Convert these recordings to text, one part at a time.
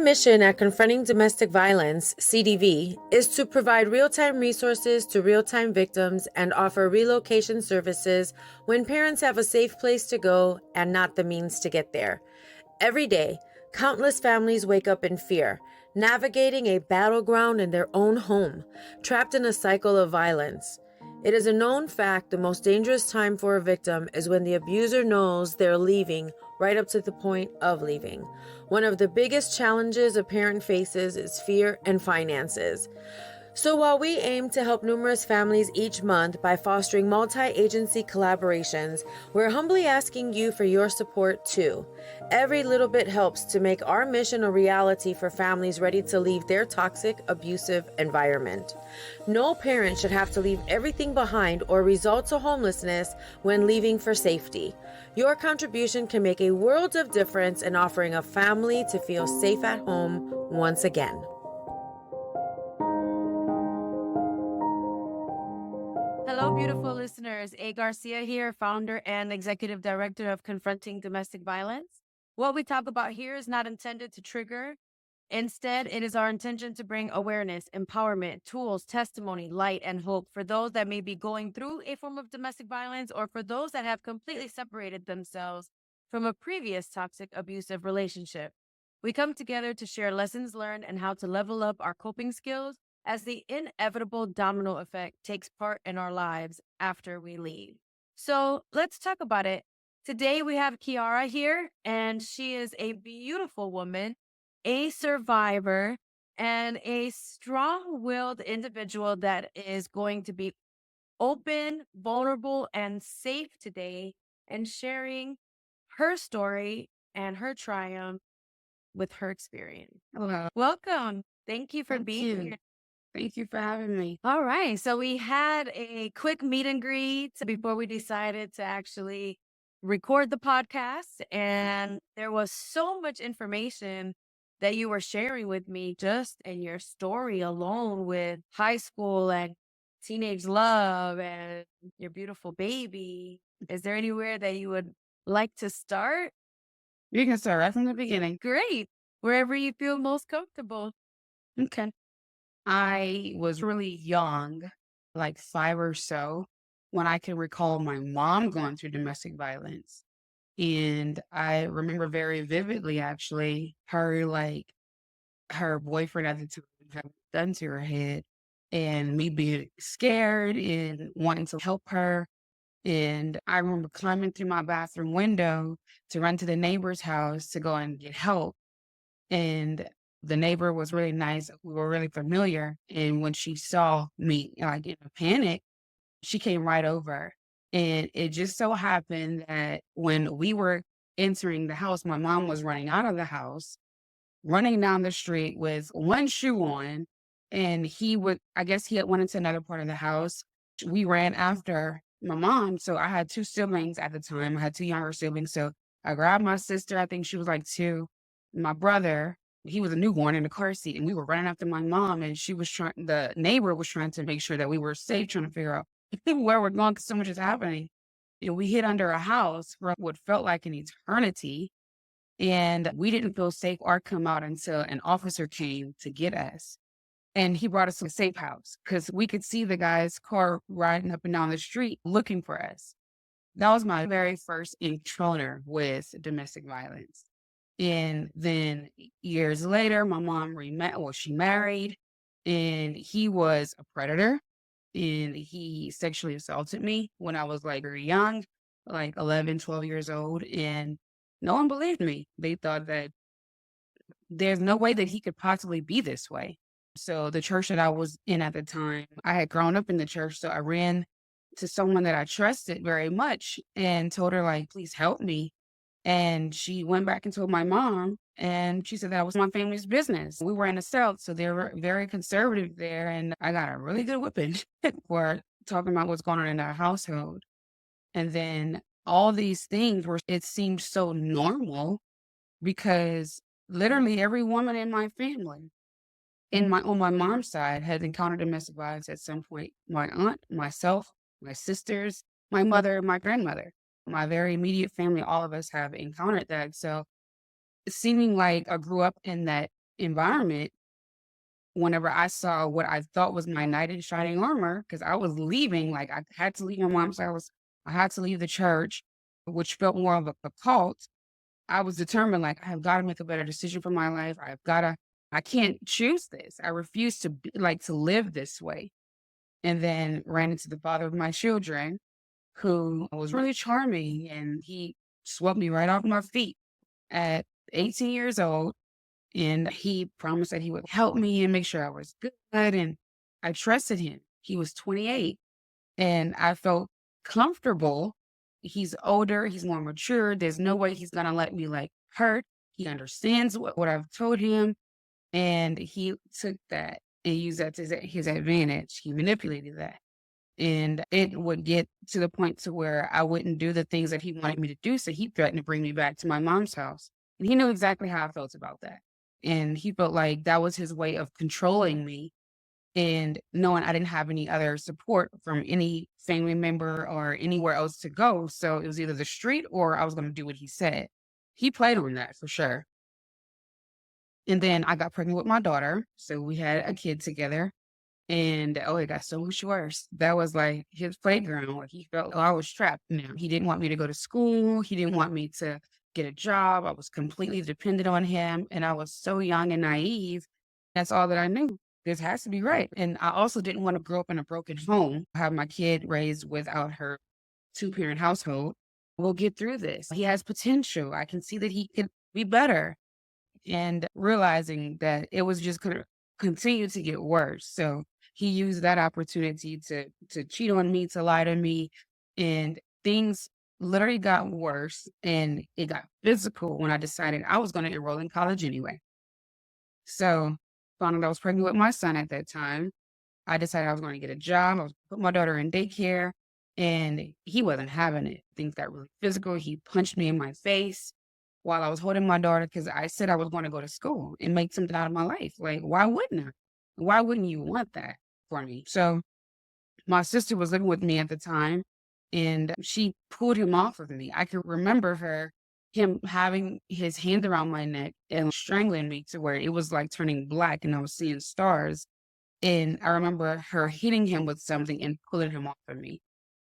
mission at Confronting Domestic Violence, CDV, is to provide real-time resources to real-time victims and offer relocation services when parents have a safe place to go and not the means to get there. Every day, countless families wake up in fear, navigating a battleground in their own home, trapped in a cycle of violence. It is a known fact the most dangerous time for a victim is when the abuser knows they're leaving right up to the point of leaving. One of the biggest challenges a parent faces is fear and finances. So while we aim to help numerous families each month by fostering multi-agency collaborations, we're humbly asking you for your support too. Every little bit helps to make our mission a reality for families ready to leave their toxic, abusive environment. No parent should have to leave everything behind or resort to homelessness when leaving for safety. Your contribution can make a world of difference in offering a family to feel safe at home once again. Hello, beautiful listeners. A. Garcia here, founder and executive director of Confronting Domestic Violence. What we talk about here is not intended to trigger. Instead, it is our intention to bring awareness, empowerment, tools, testimony, light, and hope for those that may be going through a form of domestic violence or for those that have completely separated themselves from a previous toxic, abusive relationship. We come together to share lessons learned and how to level up our coping skills as the inevitable domino effect takes part in our lives after we leave. So let's talk about it. Today we have Kyara here, and she is a beautiful woman, a survivor, and a strong-willed individual that is going to be open, vulnerable, and safe today and sharing her story and her triumph with her experience. Hello. Welcome. Thank you for Thank being you. here. Thank you for having me. All right. So we had a quick meet and greet before we decided to actually record the podcast. And there was so much information that you were sharing with me just in your story alone with high school and teenage love and your beautiful baby. Is there anywhere that you would like to start? You can start right from the beginning. Great. Wherever you feel most comfortable. Okay. I was really young, like 5 or so, when I can recall my mom going through domestic violence. And I remember very vividly, actually, her boyfriend at the time had a gun to her head, and me being scared and wanting to help her. And I remember climbing through my bathroom window to run to the neighbor's house to go and get help. And the neighbor was really nice. We were really familiar. And when she saw me like in a panic, she came right over. And it just so happened that when we were entering the house, my mom was running out of the house, running down the street with one shoe on. And I guess he had went into another part of the house. We ran after my mom. So I had 2 siblings at the time. I had 2 younger siblings. So I grabbed my sister. I think she was like 2. My brother, he was a newborn in the car seat, and we were running after my mom, and the neighbor was trying to make sure that we were safe, trying to figure out where we're going because so much is happening. We hid under a house for what felt like an eternity, and we didn't feel safe or come out until an officer came to get us. And he brought us to a safe house because we could see the guy's car riding up and down the street looking for us. That was my very first encounter with domestic violence. And then years later, my mom she married, and he was a predator, and he sexually assaulted me when I was like very young, like 11, 12 years old. And no one believed me. They thought that there's no way that he could possibly be this way. So the church that I was in at the time, I had grown up in the church. So I ran to someone that I trusted very much and told her, like, please help me. And she went back and told my mom, and she said that was my family's business. We were in the South, so they were very conservative there. And I got a really good whipping for talking about what's going on in our household. And then all these things it seemed so normal because literally every woman in my family, on my mom's side, had encountered domestic violence at some point. My aunt, myself, my sisters, my mother, my grandmother. My very immediate family, all of us have encountered that. So seeming like I grew up in that environment, whenever I saw what I thought was my knight in shining armor, because I was leaving, like I had to leave my mom's house, I had to leave the church, which felt more of a cult. I was determined, like, I have got to make a better decision for my life. I can't choose this. I refuse to to live this way. And then ran into the father of my children, who was really charming, and he swept me right off my feet at 18 years old. And he promised that he would help me and make sure I was good. And I trusted him. He was 28 and I felt comfortable. He's older, he's more mature. There's no way he's gonna let me hurt. He understands what I've told him. And he took that and used that to his advantage. He manipulated that. And it would get to the point to where I wouldn't do the things that he wanted me to do. So he threatened to bring me back to my mom's house. And he knew exactly how I felt about that. And he felt like that was his way of controlling me and knowing I didn't have any other support from any family member or anywhere else to go. So it was either the street or I was going to do what he said. He played on that for sure. And then I got pregnant with my daughter. So we had a kid together. And oh, it got so much worse. That was like his playground. Like he felt I was trapped now. He didn't want me to go to school. He didn't want me to get a job. I was completely dependent on him. And I was so young and naive. That's all that I knew. This has to be right. And I also didn't want to grow up in a broken home, have my kid raised without her two-parent household. We'll get through this. He has potential. I can see that he could be better. And realizing that it was just going to continue to get worse. So he used that opportunity to cheat on me, to lie to me, and things literally got worse. And it got physical when I decided I was going to enroll in college anyway. So found out I was pregnant with my son at that time. I decided I was going to get a job. I was put my daughter in daycare, and he wasn't having it. Things got really physical. He punched me in my face while I was holding my daughter because I said I was going to go to school and make something out of my life. Like, why wouldn't I? Why wouldn't you want that for me? So my sister was living with me at the time, and she pulled him off of me. I could remember him having his hand around my neck and strangling me to where it was like turning black and I was seeing stars. And I remember her hitting him with something and pulling him off of me.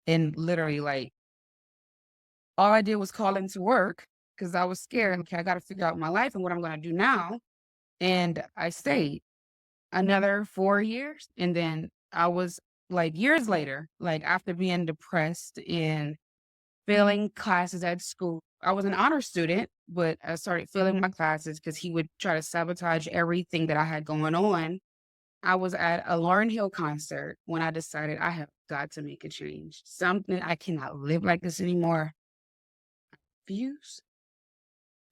And literally, all I did was call into work because I was scared. Okay, I got to figure out my life and what I'm going to do now. And I stayed another 4 years. And then I was years later, after being depressed and failing classes at school. I was an honor student, but I started failing my classes because he would try to sabotage everything that I had going on. I was at a Lauryn Hill concert when I decided I have got to make a change. Something I cannot live like this anymore. Refuse.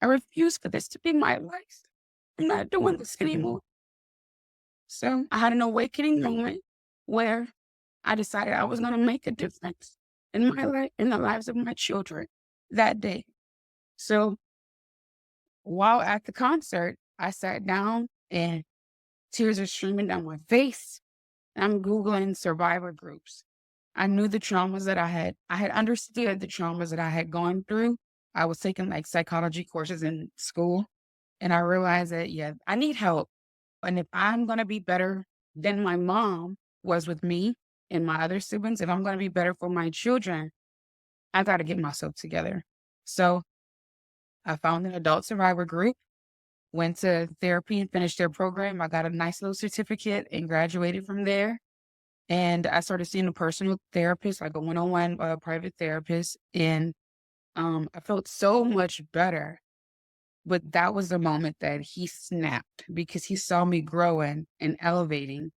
I refuse for this to be my life. I'm not doing this anymore. So I had an awakening moment where I decided I was going to make a difference in my life, in the lives of my children that day. So while at the concert, I sat down and tears are streaming down my face. I'm Googling survivor groups. I knew the traumas that I had. I had understood the traumas that I had gone through. I was taking psychology courses in school. And I realized that, yeah, I need help. And if I'm going to be better than my mom was with me and my other siblings, if I'm going to be better for my children, I got to get myself together. So I found an adult survivor group, went to therapy and finished their program. I got a nice little certificate and graduated from there. And I started seeing a personal therapist, like a one-on-one private therapist. And I felt so much better. But that was the moment that he snapped because he saw me growing and elevating.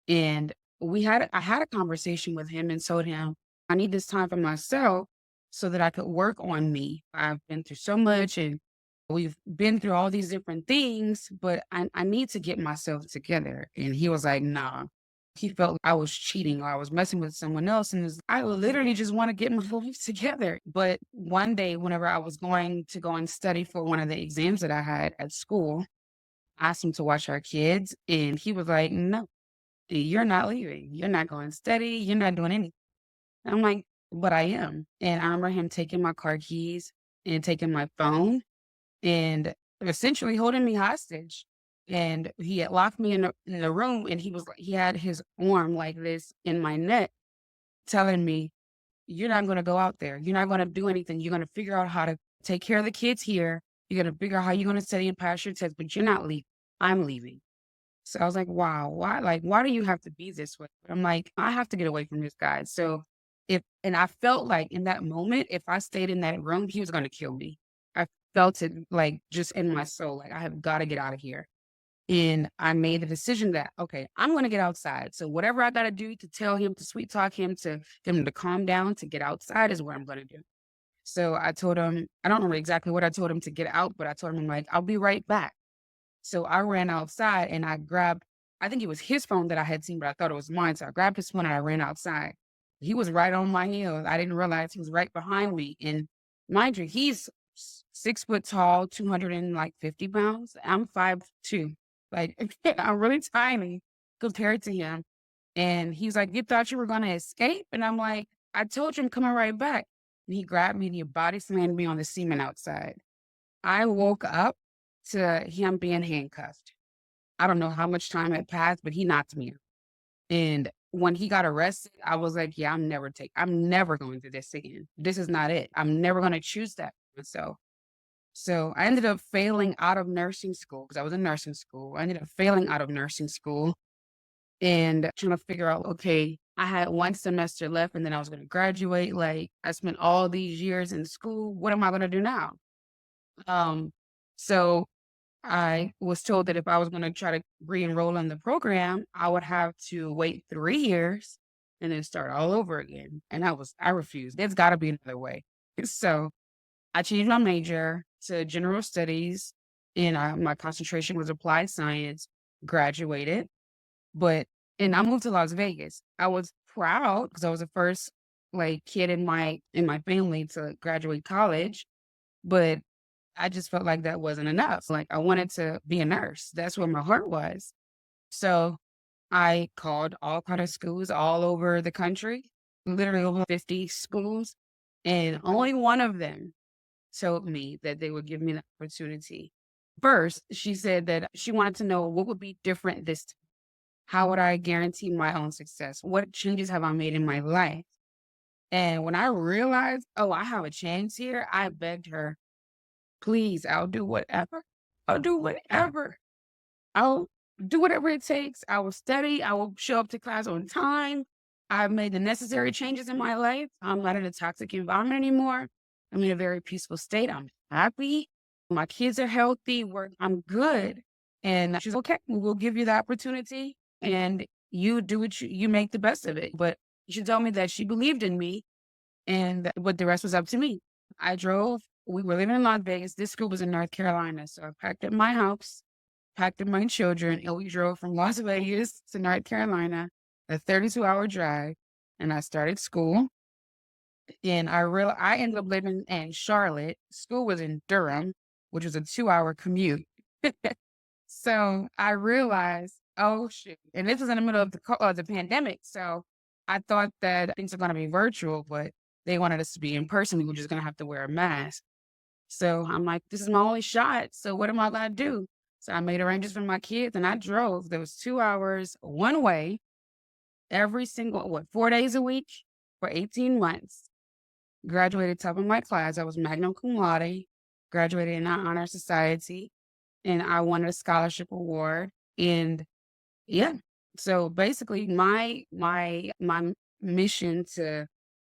And I had a conversation with him and told him, I need this time for myself so that I could work on me. I've been through so much and we've been through all these different things, but I need to get myself together. And he was like, nah. He felt I was cheating or I was messing with someone else. And I literally just want to get my life together. But one day, whenever I was going to go and study for one of the exams that I had at school, I asked him to watch our kids. And he was like, no, you're not leaving. You're not going to study. You're not doing anything. I'm like, but I am. And I remember him taking my car keys and taking my phone and essentially holding me hostage. And he had locked me in the room, and he had his arm like this in my neck, telling me, "You're not gonna go out there. You're not gonna do anything. You're gonna figure out how to take care of the kids here. You're gonna figure out how you're gonna study and pass your test, but you're not leaving. I'm leaving." So I was like, "Wow, why do you have to be this way?" But I'm like, "I have to get away from this guy." So and I felt like in that moment, if I stayed in that room, he was gonna kill me. I felt it like just in my soul, like I have got to get out of here. And I made the decision that, okay, I'm going to get outside. So whatever I got to do to tell him, to sweet talk him, to get him to calm down, to get outside is what I'm going to do. So I told him, I don't remember exactly what I told him to get out, but I told him, I'm like, I'll be right back. So I ran outside and I grabbed, I think it was his phone that I had seen, but I thought it was mine. So I grabbed his phone and I ran outside. He was right on my heels. I didn't realize he was right behind me. And mind you, he's 6 foot tall, 250 pounds. I'm 5'2". Like, I'm really tiny compared to him. And he's like, "You thought you were going to escape?" And I'm like, "I told you I'm coming right back." And he grabbed me and he body slammed me on the cement outside. I woke up to him being handcuffed. I don't know how much time had passed, but he knocked me out. And when he got arrested, I was like, yeah, I'm never going through this again. This is not it. I'm never going to choose that for myself. So I ended up failing out of nursing school because I was in nursing school. I ended up failing out of nursing school and trying to figure out, okay, I had 1 semester left and then I was going to graduate. Like, I spent all these years in school. What am I going to do now? Um, so I was told that if I was going to try to re-enroll in the program, I would have to wait 3 years and then start all over again. And I refused. There's got to be another way. So I changed my major to general studies, and my concentration was applied science. Graduated, and I moved to Las Vegas. I was proud because I was the first like kid in my family to graduate college, but I just felt like that wasn't enough. Like, I wanted to be a nurse. That's where my heart was. So I called all kind of schools all over the country, literally over 50 schools, and only one of them told me that they would give me the opportunity. First, she said that she wanted to know what would be different this time. How would I guarantee my own success? What changes have I made in my life? And when I realized, oh, I have a chance here, I begged her, please, I'll do whatever. I'll do whatever. I'll do whatever it takes. I will study. I will show up to class on time. I've made the necessary changes in my life. I'm not in a toxic environment anymore. I'm in a very peaceful state. I'm happy. My kids are healthy. I'm good. And she's okay. We'll give you the opportunity and you do what you make the best of it. But she told me that she believed in me but the rest was up to me. I drove. We were living in Las Vegas. This school was in North Carolina. So I packed up my house, packed up my children, and we drove from Las Vegas to North Carolina, a 32-hour drive. And I started school. And I ended up living in Charlotte. School was in Durham, which was a 2-hour commute. So I realized, oh shoot. And this was in the middle of the pandemic. So I thought that things are going to be virtual, but they wanted us to be in person. We were just going to have to wear a mask. So I'm like, this is my only shot. So what am I going to do? So I made arrangements for my kids and I drove. There was 2 hours one way every single, 4 days a week for 18 months. Graduated top of my class. I was magna cum laude, graduated in our honor society, and I won a scholarship award. And yeah, so basically my mission to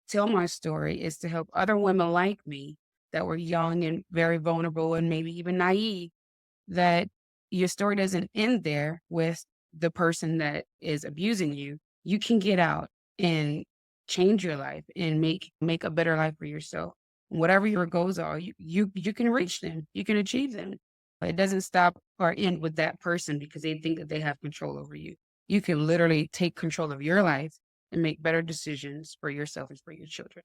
tell my story is to help other women like me that were young and very vulnerable and maybe even naive, that your story doesn't end there with the person that is abusing you. You can get out and change your life and make a better life for yourself. Whatever your goals are, you can reach them. You can achieve them. But it doesn't stop or end with that person because they think that they have control over you. You can literally take control of your life and make better decisions for yourself and for your children.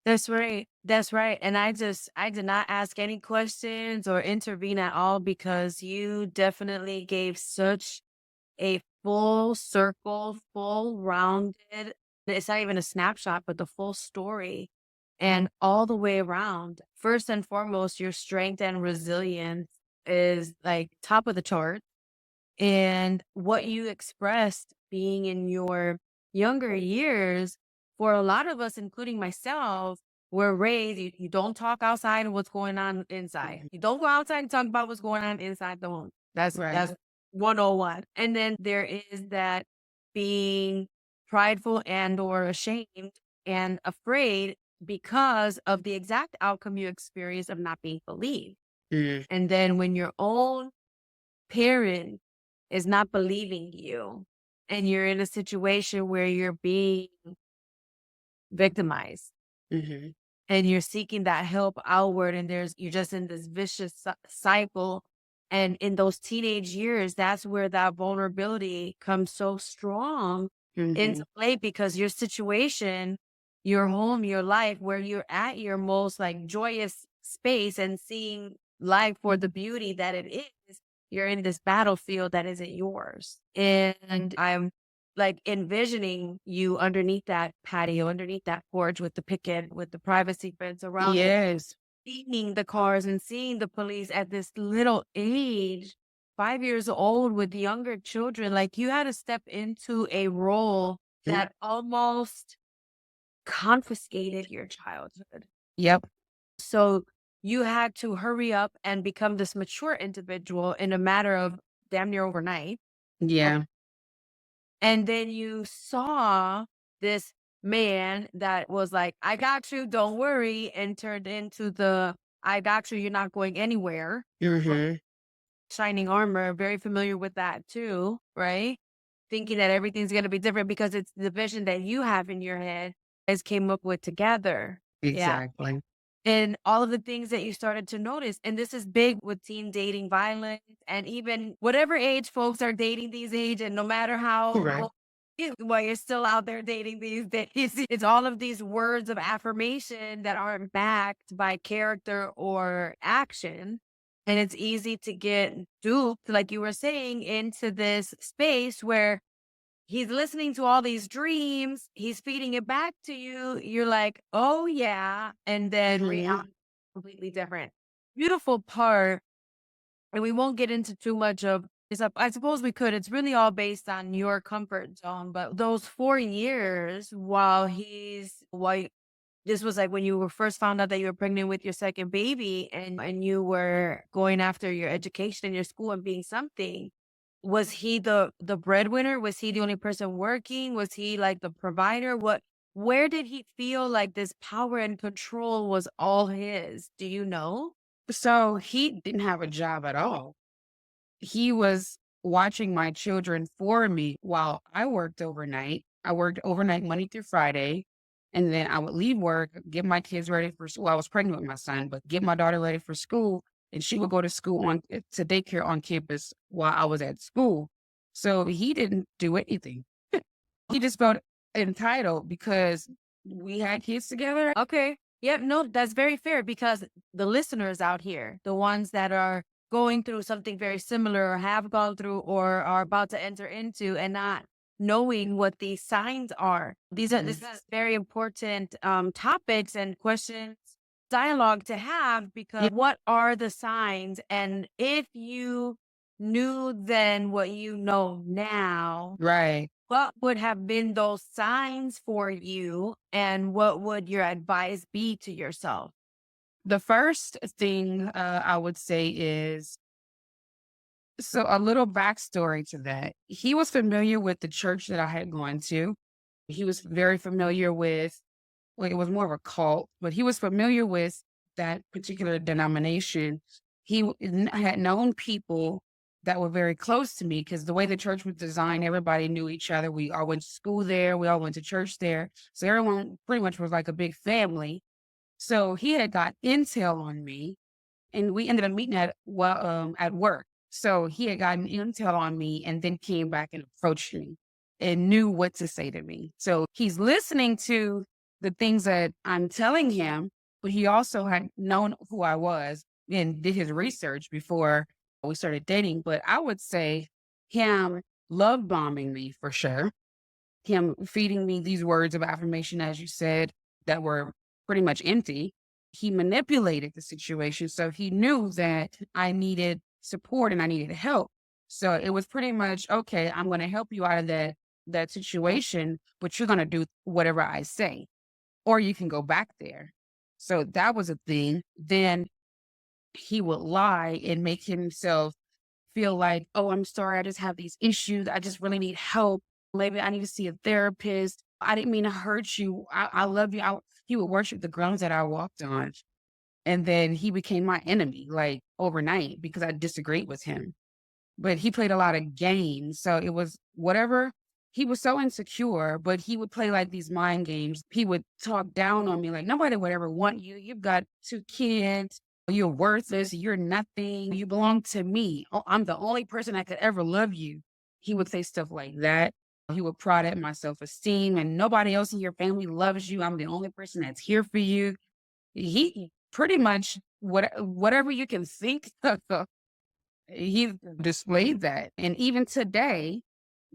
That's right. That's right. And I did not ask any questions or intervene at all because you definitely gave such a full circle, full rounded, it's not even a snapshot, but the full story and all the way around. First and foremost, your strength and resilience is like top of the chart. And what you expressed being in your younger years, for a lot of us, including myself, we're raised, you don't talk outside of what's going on inside. You don't go outside and talk about what's going on inside the home. Right. That's 101. And then there is that being prideful and or ashamed and afraid because of the exact outcome you experience of not being believed. Mm. And then when your own parent is not believing you and you're in a situation where you're being victimized Mhm. and you're seeking that help outward and you're just in this vicious cycle, and in those teenage years that's where that vulnerability comes so strong into Mhm. play, because your situation, your home, your life, where you're at your most like joyous space and seeing life for the beauty that it is, you're in this battlefield that isn't yours. And I'm like envisioning you underneath that patio, underneath that porch with the picket, with the privacy fence around it, Yes. seeing the cars and seeing the police at this little age, 5 years old with younger children. Like you had to step into a role that almost confiscated your childhood. Yep. So you had to hurry up and become this mature individual in a matter of damn near overnight. Yeah. And then you saw this man that was like, I got you, don't worry, and turned into the I got you, you're not going anywhere. Mhm. Shining armor, very familiar with that too, right? Thinking that everything's going to be different because it's the vision that you have in your head as came up with together. Yeah. Exactly. And all of the things that you started to notice. And this is big with teen dating violence and even whatever age folks are dating these age. And no matter how Right. old while you're still out there dating these days, it's all of these words of affirmation that aren't backed by character or action. And it's easy to get duped, like you were saying, into this space where he's listening to all these dreams, he's feeding it back to you. You're like, oh yeah. And then reality completely different. Beautiful part, and we won't get into too much of this up. I suppose we could. It's really all based on your comfort zone. But those 4 years while this was like when you were first found out that you were pregnant with your second baby and you were going after your education and your school and being something. Was he the breadwinner? Was he the only person working? Was he like the provider? Where did he feel like this power and control was all his? Do you know? So he didn't have a job at all. He was watching my children for me while I worked overnight. I worked overnight Monday through Friday. And then I would leave work, get my kids ready for school. I was pregnant with my son, but get my daughter ready for school. And she would go to school to daycare on campus while I was at school. So he didn't do anything. He just felt entitled because we had kids together. Okay. Yep. No, that's very fair, because the listeners out here, the ones that are going through something very similar or have gone through or are about to enter into and not knowing what these signs are. This is very important topics and questions, dialogue to have, because what are the signs? And if you knew then what you know now, Right. what would have been those signs for you, and what would your advice be to yourself? The first thing I would say is, so a little backstory to that. He was familiar with the church that I had gone to. He was very familiar with, well, it was more of a cult, but he was familiar with that particular denomination. Had known people that were very close to me because the way the church was designed, everybody knew each other. We all went to school there. We all went to church there. So everyone pretty much was like a big family. So he had got intel on me, and we ended up meeting at work. So he had gotten intel on me and then came back and approached me and knew what to say to me. So he's listening to the things that I'm telling him, but he also had known who I was and did his research before we started dating. But I would say him love bombing me for sure, him feeding me these words of affirmation, as you said, that were pretty much empty. He manipulated the situation. So he knew that I needed support and I needed help. So it was pretty much, okay, I'm going to help you out of that situation, but you're going to do whatever I say, or you can go back there. So that was a thing. Then he would lie and make himself feel like, oh, I'm sorry, I just have these issues. I just really need help. Maybe I need to see a therapist. I didn't mean to hurt you. I love you. He would worship the grounds that I walked on. And then he became my enemy, like overnight, because I disagreed with him. But he played a lot of games. So it was whatever. He was so insecure, but he would play like these mind games. He would talk down on me like, nobody would ever want you. You've got 2 kids. You're worthless. You're nothing. You belong to me. Oh, I'm the only person that could ever love you. He would say stuff like that. He would prod at my self-esteem, and nobody else in your family loves you. I'm the only person that's here for you. He pretty much whatever you can think of, he displayed that. And even today,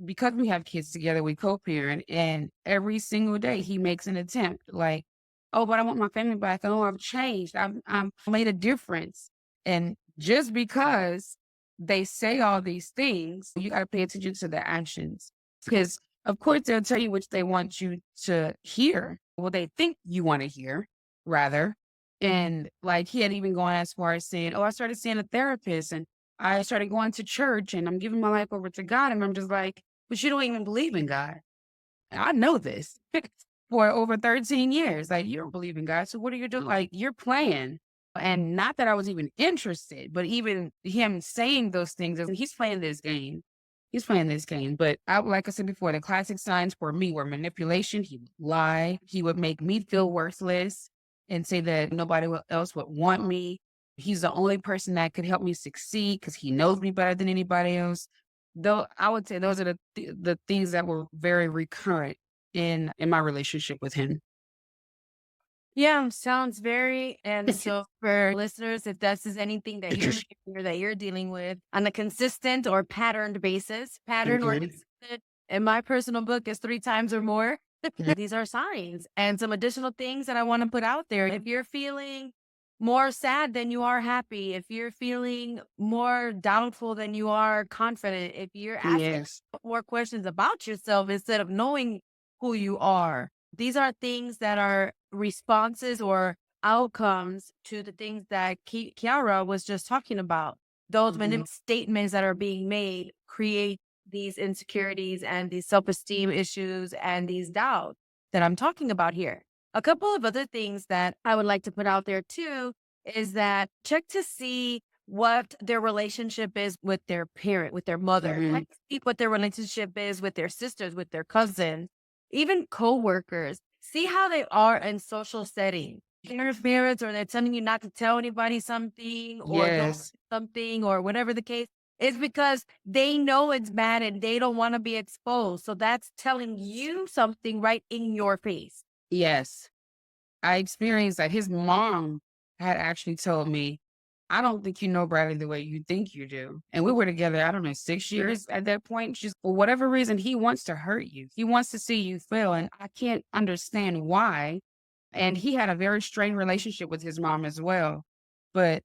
because we have kids together, we co-parent, and every single day he makes an attempt like, oh, but I want my family back. Oh, I've changed. I've made a difference. And just because they say all these things, you got to pay attention to the actions. Because, of course, they'll tell you which they want you to hear. Well, they think you want to hear, rather. And like he had even gone as far as saying, oh, I started seeing a therapist and I started going to church and I'm giving my life over to God. And I'm just like, but you don't even believe in God. I know this for over 13 years. Like, you don't believe in God. So what are you doing? Like, you're playing. And not that I was even interested, but even him saying those things, he's playing this game. He's playing this game. But like I said before, the classic signs for me were manipulation. He would lie. He would make me feel worthless and say that nobody else would want me. He's the only person that could help me succeed because he knows me better than anybody else. Though I would say those are the things that were very recurrent in my relationship with him. Yeah, sounds very. And so, for listeners, if this is anything that you're or that you're dealing with on a consistent or patterned basis, pattern or Mhm. consistent, in my personal book is 3 times or more. These are signs and some additional things that I want to put out there. If you're feeling more sad than you are happy, if you're feeling more doubtful than you are confident, if you're asking Yes. more questions about yourself instead of knowing who you are, these are things that are responses or outcomes to the things that Kyara was just talking about. Those Mhm. statements that are being made create these insecurities and these self-esteem issues and these doubts that I'm talking about here. A couple of other things that I would like to put out there too is that check to see what their relationship is with their parent, with their mother. Mhm. Check to see what their relationship is with their sisters, with their cousins, even coworkers. See how they are in social settings. Interference, or they're telling you not to tell anybody something or don't Yes. say something or whatever the case. It's because they know it's bad and they don't want to be exposed. So that's telling you something right in your face. Yes. I experienced that. His mom had actually told me, I don't think you know Bradley the way you think you do. And we were together, I don't know, 6 years at that point. She's, for whatever reason, he wants to hurt you. He wants to see you fail. And I can't understand why. And he had a very strained relationship with his mom as well. But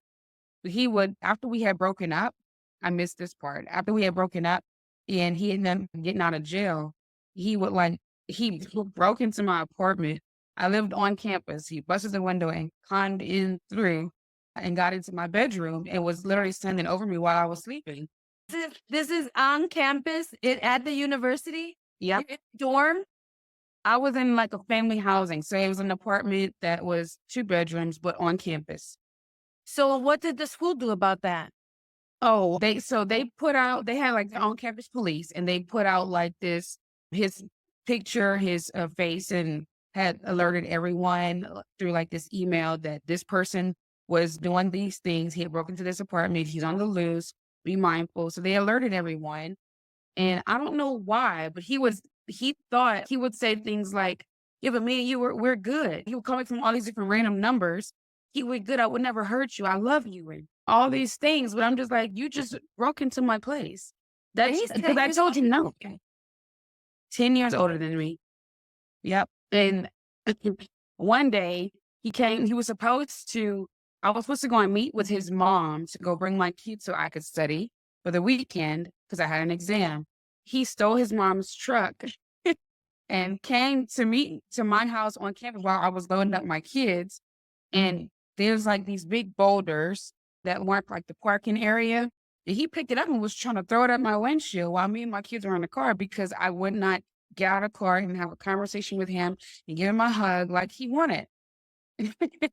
he would, after we had broken up, I missed this part. After we had broken up and he ended up getting out of jail, he would like, he broke into my apartment. I lived on campus. He busted the window and climbed in through and got into my bedroom and was literally standing over me while I was sleeping. This is on campus at the university? Yep. Dorm? I was in like a family housing. So it was an apartment that was 2 bedrooms, but on campus. So what did the school do about that? Oh, they put out, they had like their own campus police and they put out like this, his picture, his face, and had alerted everyone through like this email that this person was doing these things. He had broken into this apartment. He's on the loose. Be mindful. So they alerted everyone. And I don't know why, but he thought he would say things like, yeah, but me and you, we're good. He would call me from all these different random numbers. He would good. I would never hurt you. I love you. And all these things. But I'm just like, you just broke into my place. That's because I told you no. 10 years older than me. Yep. And one day he was supposed to I was supposed to go and meet with his mom to go bring my kids so I could study for the weekend because I had an exam. He stole his mom's truck and came to meet to my house on campus while I was loading up my kids. And there's like these big boulders that mark like the parking area. And he picked it up and was trying to throw it at my windshield while me and my kids were in the car because I would not get out of the car and have a conversation with him and give him a hug like he wanted.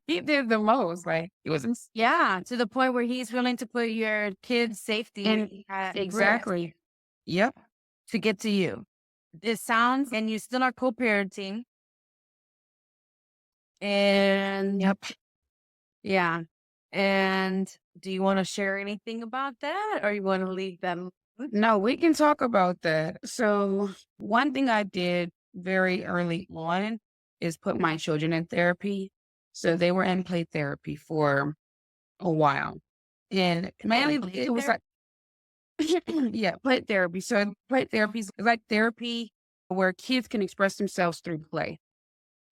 He did the most. Like it was Yeah, to the point where he's willing to put your kids' safety and at risk exactly. Yep. to get to you. It sounds, and you still are co-parenting. And Yep. yeah. And do you want to share anything about that, or you want to leave them? No, we can talk about that. So one thing I did very early on is put my children in therapy. So they were in play therapy for a while. And mainly play it was like, yeah, play therapy. So play therapy is like therapy where kids can express themselves through play.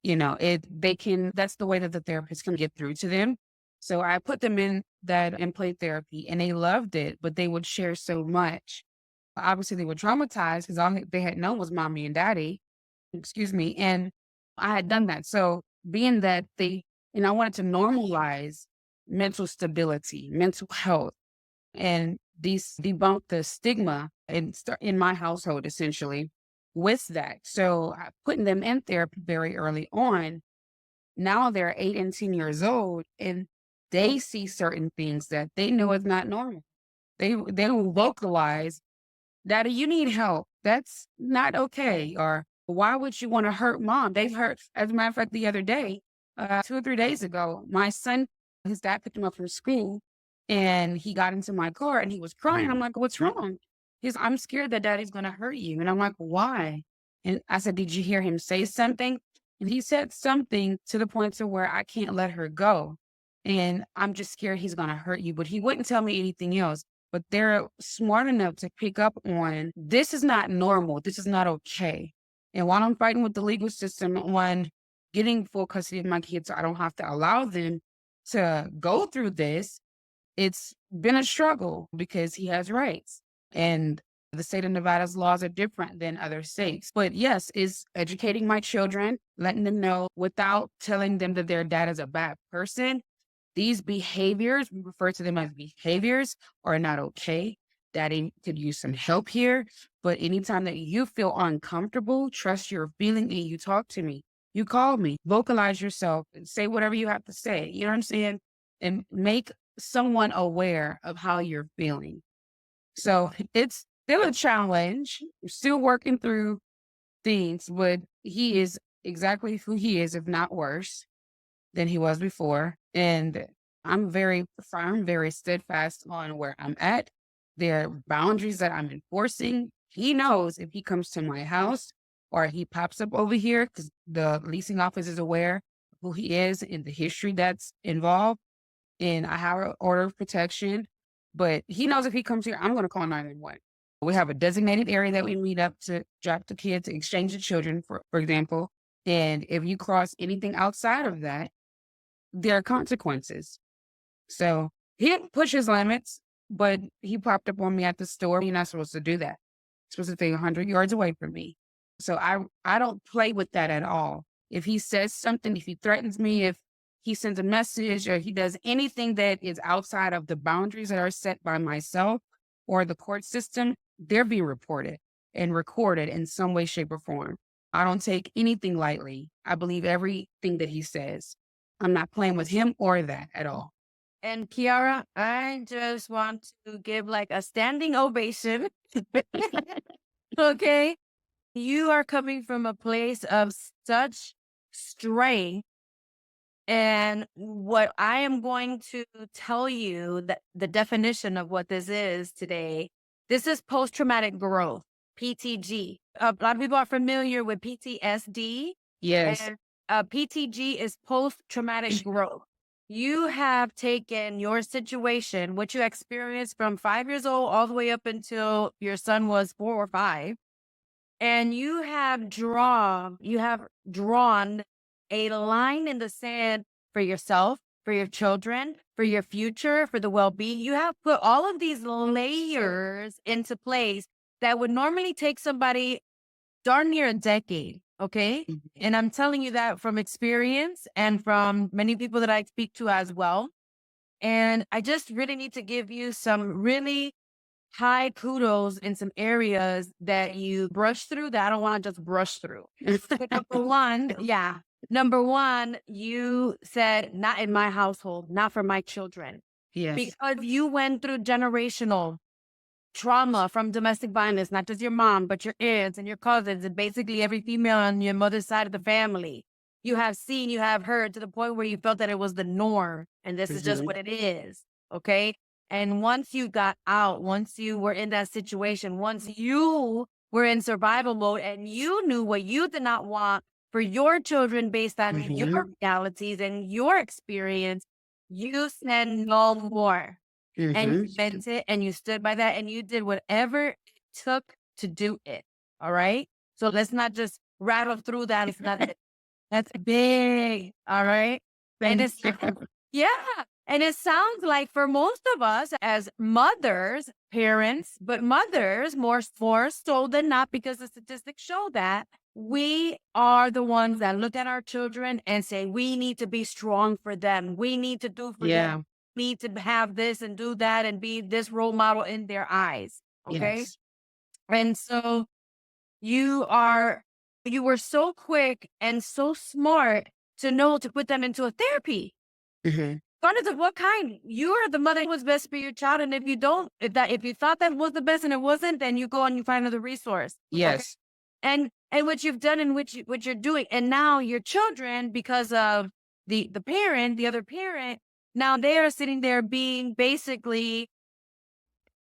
You know, that's the way that the therapist can get through to them. So I put them in that in play therapy and they loved it, but they would share so much. Obviously they were traumatized because all they had known was mommy and daddy, excuse me. And I had done that. So being that and I wanted to normalize mental stability, mental health, and these debunk the stigma in my household essentially with that. So putting them in therapy very early on. Now they're 8 and 10 years old and they see certain things that they know is not normal. They will vocalize, "Daddy, you need help. That's not okay." Or "Why would you want to hurt mom?" They've hurt. As a matter of fact, the other day, 2 or 3 days ago, my son, his dad picked him up from school and he got into my car and he was crying. I'm like, "What's wrong?" "I'm scared that daddy's going to hurt you." And I'm like, "Why?" And I said, "Did you hear him say something?" And he said something to the point to where I can't let her go. And I'm just scared he's going to hurt you. But he wouldn't tell me anything else. But they're smart enough to pick up on this is not normal. This is not okay. And while I'm fighting with the legal system on getting full custody of my kids, so I don't have to allow them to go through this, it's been a struggle because he has rights. And the state of Nevada's laws are different than other states. But yes, is educating my children, letting them know without telling them that their dad is a bad person. These behaviors, we refer to them as behaviors, are not okay. Daddy could use some help here. But anytime that you feel uncomfortable, trust your feeling and you talk to me. You call me, vocalize yourself, and say whatever you have to say. You know what I'm saying? And make someone aware of how you're feeling. So it's still a challenge. We're still working through things, but he is exactly who he is, if not worse than he was before. And I'm very firm, very steadfast on where I'm at. There are boundaries that I'm enforcing. He knows if he comes to my house or he pops up over here, because the leasing office is aware of who he is and the history that's involved. And I have an order of protection. But he knows if he comes here, I'm going to call 911. We have a designated area that we meet up to drop the kids, exchange the children, for example. And if you cross anything outside of that, there are consequences. So he didn't push his limits, but he popped up on me at the store. You're not supposed to do that. You're supposed to stay 100 yards away from me. So I don't play with that at all. If he says something, if he threatens me, if he sends a message or he does anything that is outside of the boundaries that are set by myself or the court system, they'll be reported and recorded in some way, shape, or form. I don't take anything lightly. I believe everything that he says. I'm not playing with him or that at all. And Kyara, I just want to give like a standing ovation. Okay. You are coming from a place of such strength. And what I am going to tell you that the definition of what this is today, this is post-traumatic growth, PTG. A lot of people are familiar with PTSD. Yes. And PTG is post-traumatic growth. You have taken your situation, which you experienced from 5 years old all the way up until your son was 4 or 5, and you have drawn a line in the sand for yourself, for your children, for your future, for the well-being. You have put all of these layers into place that would normally take somebody darn near a decade. Okay. Mhm. And I'm telling you that from experience and from many people that I speak to as well. And I just really need to give you some really high kudos in some areas that you brush through that I don't want to just brush through. Number one, yeah. Number one, you said, not in my household, not for my children, Yes. because you went through generational trauma from domestic violence, not just your mom, but your aunts and your cousins, and basically every female on your mother's side of the family. You have seen, you have heard to the point where you felt that it was the norm, and this is just Mhm. what it is. Okay. And once you got out, once you were in that situation, once you were in survival mode and you knew what you did not want for your children based on your Mhm. realities and your experience, you said no more. And you Mhm. meant it and you stood by that and you did whatever it took to do it. All right. So let's not just rattle through that. It's not that's big. All right. And Thank it's you. yeah. And it sounds like for most of us as mothers, parents, but mothers more so than not, because the statistics show that we are the ones that look at our children and say, we need to be strong for them. We need to do for them. Yeah. Need to have this and do that and be this role model in their eyes. Okay. Yes. And so you were so quick and so smart to know to put them into a therapy. Mhm. Regardless of what kind, you are the mother who was best for your child. And if you don't, if you thought that was the best and it wasn't, then you go and you find another resource. Okay? Yes. And what you've done and what you're doing. And now your children, because of the parent, the other parent, now they are sitting there being basically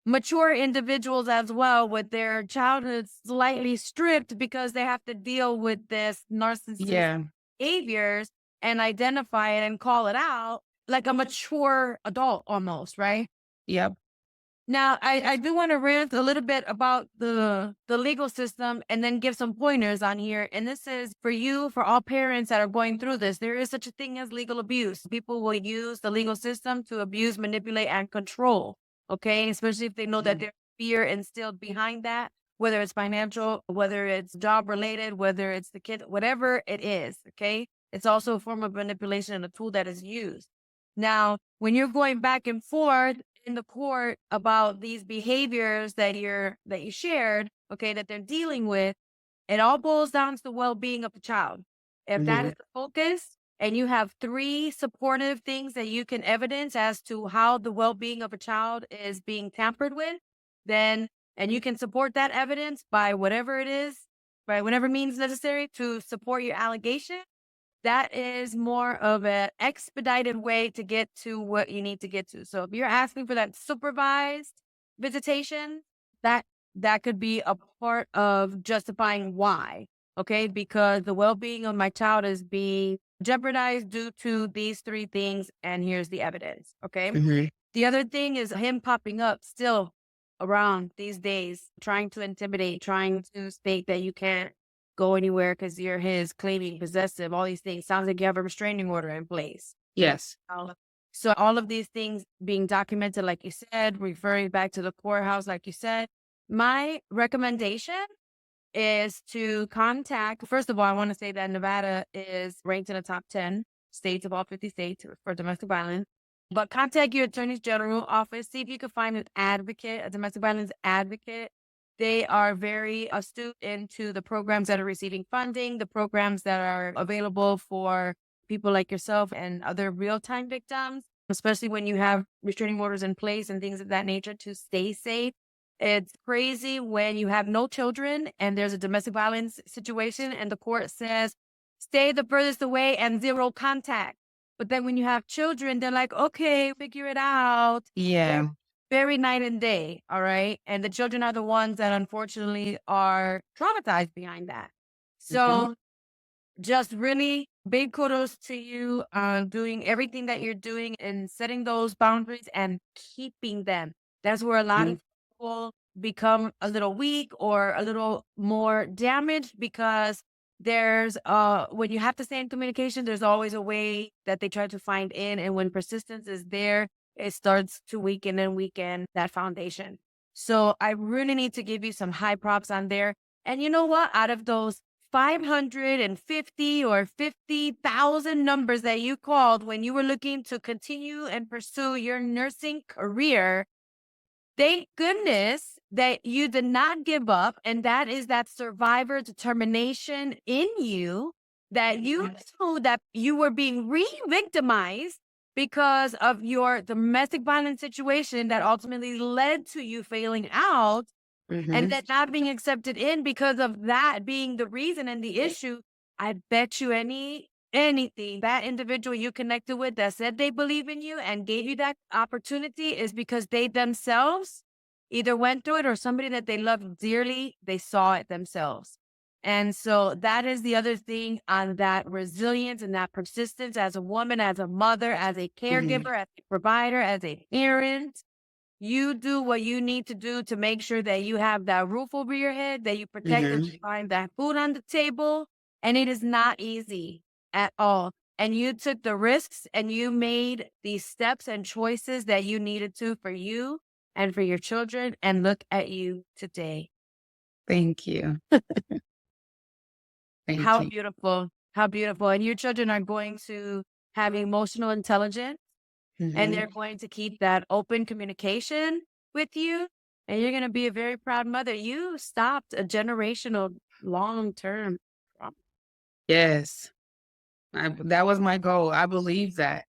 mature individuals as well, with their childhood slightly stripped because they have to deal with this narcissistic Yeah. behaviors and identify it and call it out like a mature adult almost, right? Yep. Now, I do want to rant a little bit about the legal system and then give some pointers on here. And this is for you, for all parents that are going through this. There is such a thing as legal abuse. People will use the legal system to abuse, manipulate, and control. Okay, especially if they know that there's fear instilled behind that, whether it's financial, whether it's job related, whether it's the kid, whatever it is. Okay, it's also a form of manipulation and a tool that is used. Now, when you're going back and forth in the court about these behaviors that you shared, okay, that they're dealing with, it all boils down to the well-being of the child. If that is Mhm. the focus and you have 3 supportive things that you can evidence as to how the well-being of a child is being tampered with, then and you can support that evidence by whatever it is, by whatever means necessary to support your allegation, that is more of an expedited way to get to what you need to get to. So if you're asking for that supervised visitation, that could be a part of justifying why. Okay, because the well-being of my child is being jeopardized due to these 3 things, and here's the evidence. Okay. Mhm. The other thing is him popping up still around these days, trying to intimidate, trying to state that you can't go anywhere because you're his, claiming possessive, all these things. Sounds like you have a restraining order in place. Yes. So all of these things being documented, like you said, referring back to the courthouse, like you said, my recommendation is to contact, first of all, I want to say that Nevada is ranked in the top 10 states of all 50 states for domestic violence. But contact your attorney's general office. See if you can find an advocate, a domestic violence advocate. They are very astute into the programs that are receiving funding, the programs that are available for people like yourself and other real-time victims, especially when you have restraining orders in place and things of that nature to stay safe. It's crazy when you have no children and there's a domestic violence situation and the court says, stay the furthest away and 0 contact. But then when you have children, they're like, okay, figure it out. Yeah. Very night and day. All right. And the children are the ones that unfortunately are traumatized behind that. So just really big kudos to you on doing everything that you're doing and setting those boundaries and keeping them. That's where a lot of people become a little weak or a little more damaged because There's when you have to stay in communication, there's always a way that they try to find in. And when persistence is there, it starts to weaken that foundation. So I really need to give you some high props on there. And you know what? Out of those 550 or 50,000 numbers that you called when you were looking to continue and pursue your nursing career, thank goodness that you did not give up. And that is that survivor determination in you, that you knew that you were being re-victimized because of your domestic violence situation that ultimately led to you failing out, and that not being accepted in because of that being the reason and the issue. I bet you anything that individual you connected with that said they believe in you and gave you that opportunity is because they themselves either went through it, or somebody that they loved dearly, they saw it themselves. And so that is the other thing on that resilience and that persistence as a woman, as a mother, as a caregiver, as a provider, as a parent. You do what you need to do to make sure that you have that roof over your head, that you protect and you find that food on the table. And it is not easy at all. And you took the risks and you made these steps and choices that you needed to for you and for your children. And look at you today. Thank you. Thank How you. beautiful. How beautiful. And your children are going to have emotional intelligence, and they're going to keep that open communication with you. And you're going to be a very proud mother. You stopped a generational long-term trauma. Yes. That was my goal. I believe that.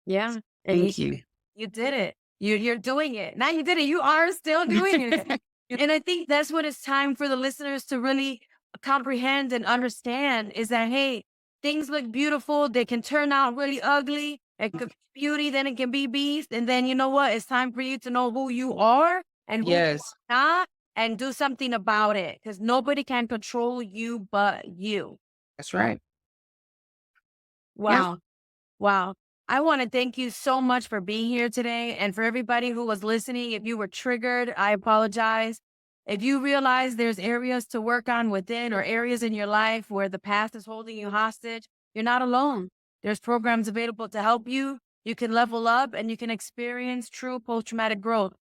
Yeah. And Thank you. you did it. You're doing it. Now you did it. You are still doing it. And I think that's what it's time for the listeners to really comprehend and understand, is that, hey, things look beautiful. They can turn out really ugly. It could be beauty, then it can be beast. And then you know what? It's time for you to know who you are and who you are not, and do something about it, because nobody can control you but you. That's right. Wow. Wow. I want to thank you so much for being here today. And for everybody who was listening, if you were triggered, I apologize. If you realize there's areas to work on within, or areas in your life where the past is holding you hostage, you're not alone. There's programs available to help you. You can level up and you can experience true post-traumatic growth.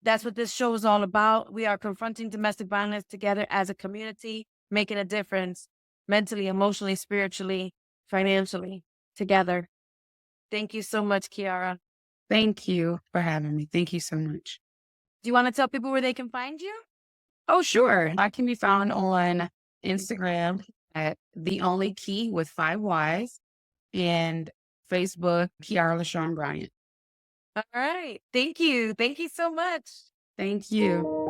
That's what this show is all about. We are confronting domestic violence together as a community, making a difference mentally, emotionally, spiritually, financially, together. Thank you so much, Kyara. Thank you for having me. Thank you so much. Do you want to tell people where they can find you? Oh, sure. I can be found on Instagram at The Only Key with 5 Ys, and Facebook, LaShawn Bryant. All right. Thank you. Thank you so much. Thank you.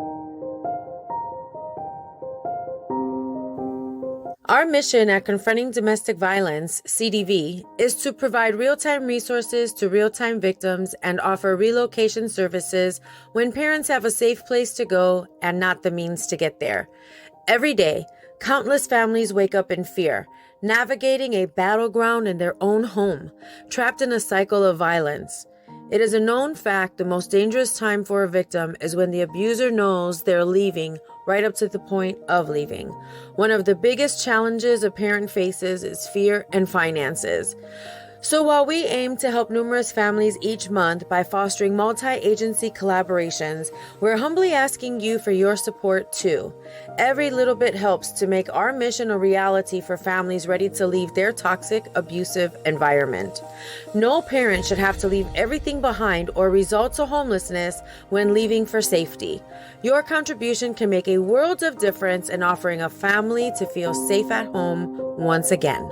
Our mission at Confronting Domestic Violence, CDV, is to provide real-time resources to real-time victims and offer relocation services when parents have a safe place to go and not the means to get there. Every day, countless families wake up in fear, navigating a battleground in their own home, trapped in a cycle of violence. It is a known fact the most dangerous time for a victim is when the abuser knows they're leaving right up to the point of leaving. One of the biggest challenges a parent faces is fear and finances. So while we aim to help numerous families each month by fostering multi-agency collaborations, we're humbly asking you for your support too. Every little bit helps to make our mission a reality for families ready to leave their toxic, abusive environment. No parent should have to leave everything behind or resort to homelessness when leaving for safety. Your contribution can make a world of difference in offering a family to feel safe at home once again.